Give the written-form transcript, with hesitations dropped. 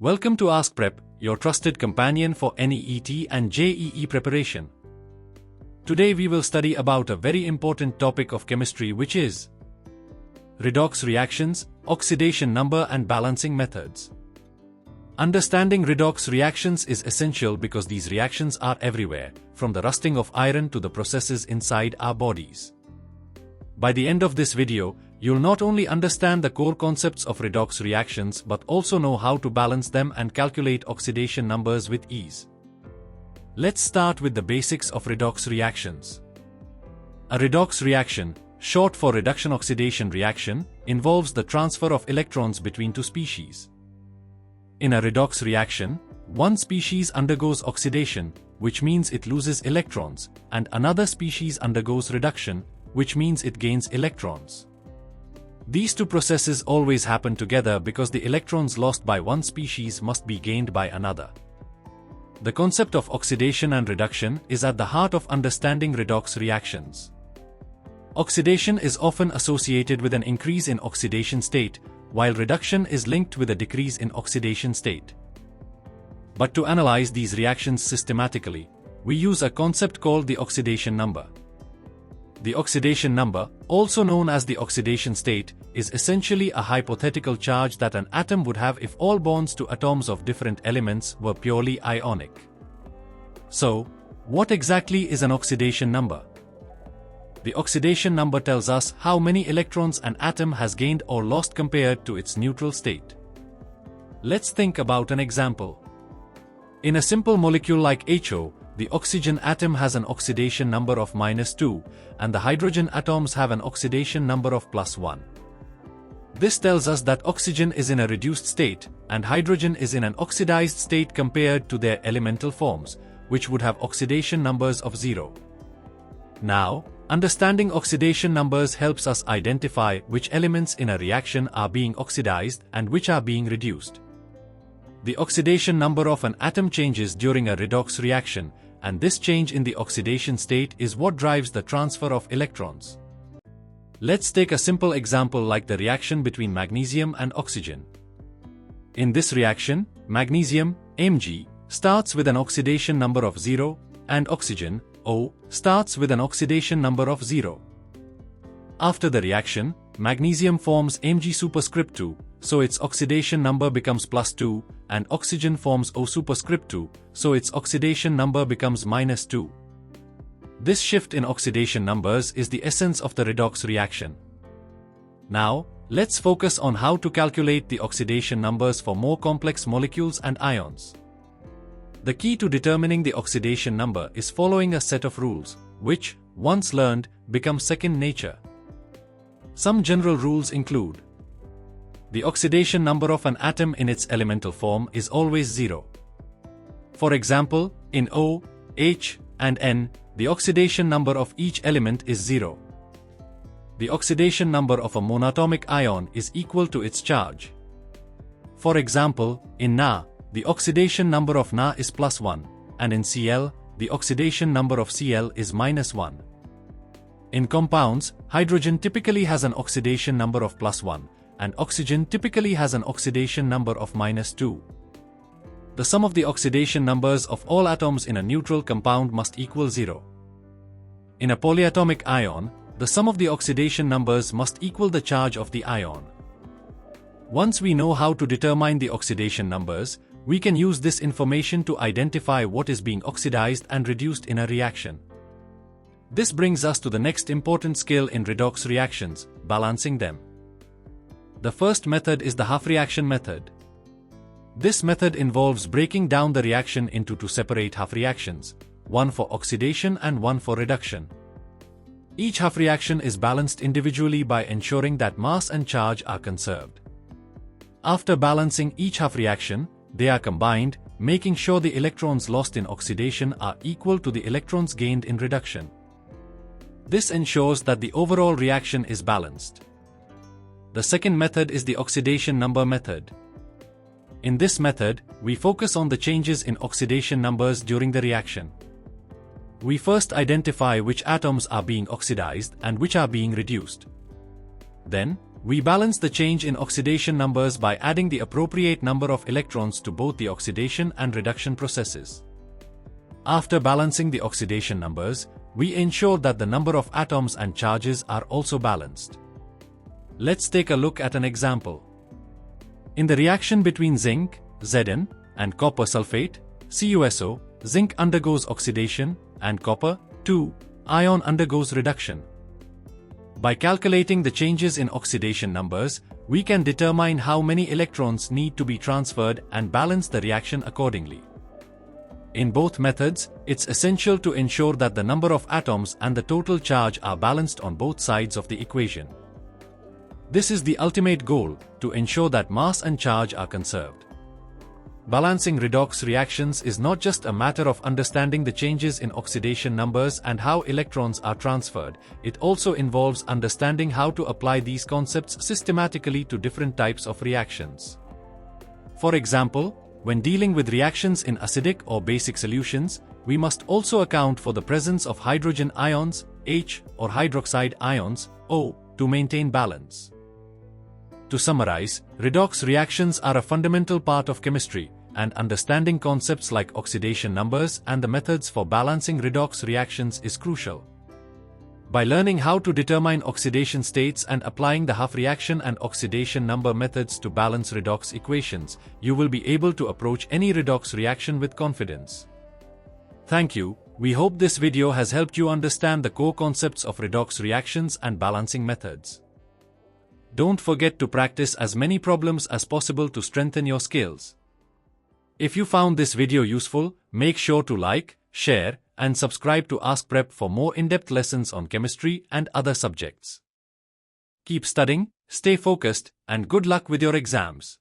Welcome to AskPrep, your trusted companion for NEET and JEE preparation. Today we will study about a very important topic of chemistry, which is redox reactions, oxidation number and balancing methods. Understanding redox reactions is essential because these reactions are everywhere, from the rusting of iron to the processes inside our bodies. By the end of this video, you'll not only understand the core concepts of redox reactions but also know how to balance them and calculate oxidation numbers with ease. Let's start with the basics of redox reactions. A redox reaction, short for reduction-oxidation reaction, involves the transfer of electrons between two species. In a redox reaction, one species undergoes oxidation, which means it loses electrons, and another species undergoes reduction, which means it gains electrons. These two processes always happen together because the electrons lost by one species must be gained by another. The concept of oxidation and reduction is at the heart of understanding redox reactions. Oxidation is often associated with an increase in oxidation state, while reduction is linked with a decrease in oxidation state. But to analyze these reactions systematically, we use a concept called the oxidation number. The oxidation number, also known as the oxidation state, is essentially a hypothetical charge that an atom would have if all bonds to atoms of different elements were purely ionic. So, what exactly is an oxidation number? The oxidation number tells us how many electrons an atom has gained or lost compared to its neutral state. Let's think about an example. In a simple molecule like HO, the oxygen atom has an oxidation number of -2, and the hydrogen atoms have an oxidation number of +1. This tells us that oxygen is in a reduced state, and hydrogen is in an oxidized state compared to their elemental forms, which would have oxidation numbers of 0. Now, understanding oxidation numbers helps us identify which elements in a reaction are being oxidized and which are being reduced. The oxidation number of an atom changes during a redox reaction, and this change in the oxidation state is what drives the transfer of electrons. Let's take a simple example like the reaction between magnesium and oxygen. In this reaction, magnesium, Mg, starts with an oxidation number of 0, and oxygen, O, starts with an oxidation number of 0. After the reaction, magnesium forms Mg superscript 2, so its oxidation number becomes +2, and oxygen forms O superscript 2, so its oxidation number becomes -2. This shift in oxidation numbers is the essence of the redox reaction. Now, let's focus on how to calculate the oxidation numbers for more complex molecules and ions. The key to determining the oxidation number is following a set of rules, which, once learned, become second nature. Some general rules include: the oxidation number of an atom in its elemental form is always 0. For example, in O, H, and N, the oxidation number of each element is 0. The oxidation number of a monatomic ion is equal to its charge. For example, in Na, the oxidation number of Na is +1, and in Cl, the oxidation number of Cl is -1. In compounds, hydrogen typically has an oxidation number of +1, and oxygen typically has an oxidation number of -2. The sum of the oxidation numbers of all atoms in a neutral compound must equal 0. In a polyatomic ion, the sum of the oxidation numbers must equal the charge of the ion. Once we know how to determine the oxidation numbers, we can use this information to identify what is being oxidized and reduced in a reaction. This brings us to the next important skill in redox reactions: balancing them. The first method is the half-reaction method. This method involves breaking down the reaction into two separate half-reactions, one for oxidation and one for reduction. Each half-reaction is balanced individually by ensuring that mass and charge are conserved. After balancing each half-reaction, they are combined, making sure the electrons lost in oxidation are equal to the electrons gained in reduction. This ensures that the overall reaction is balanced. The second method is the oxidation number method. In this method, we focus on the changes in oxidation numbers during the reaction. We first identify which atoms are being oxidized and which are being reduced. Then, We balance the change in oxidation numbers by adding the appropriate number of electrons to both the oxidation and reduction processes. After balancing the oxidation numbers, we ensure that the number of atoms and charges are also balanced. Let's take a look at an example. In the reaction between zinc, Zn, and copper sulfate, CuSO, zinc undergoes oxidation, and copper, 2, ion undergoes reduction. By calculating the changes in oxidation numbers, we can determine how many electrons need to be transferred and balance the reaction accordingly. In both methods, it's essential to ensure that the number of atoms and the total charge are balanced on both sides of the equation. This is the ultimate goal, to ensure that mass and charge are conserved. Balancing redox reactions is not just a matter of understanding the changes in oxidation numbers and how electrons are transferred, it also involves understanding how to apply these concepts systematically to different types of reactions. For example, when dealing with reactions in acidic or basic solutions, we must also account for the presence of hydrogen ions, H, or hydroxide ions, O, to maintain balance. To summarize, redox reactions are a fundamental part of chemistry, and understanding concepts like oxidation numbers and the methods for balancing redox reactions is crucial. By learning how to determine oxidation states and applying the half reaction and oxidation number methods to balance redox equations, you will be able to approach any redox reaction with confidence. Thank you. We hope this video has helped you understand the core concepts of redox reactions and balancing methods. Don't forget to practice as many problems as possible to strengthen your skills. If you found this video useful, make sure to like, share, and subscribe to AskPrep for more in-depth lessons on chemistry and other subjects. Keep studying, stay focused, and good luck with your exams.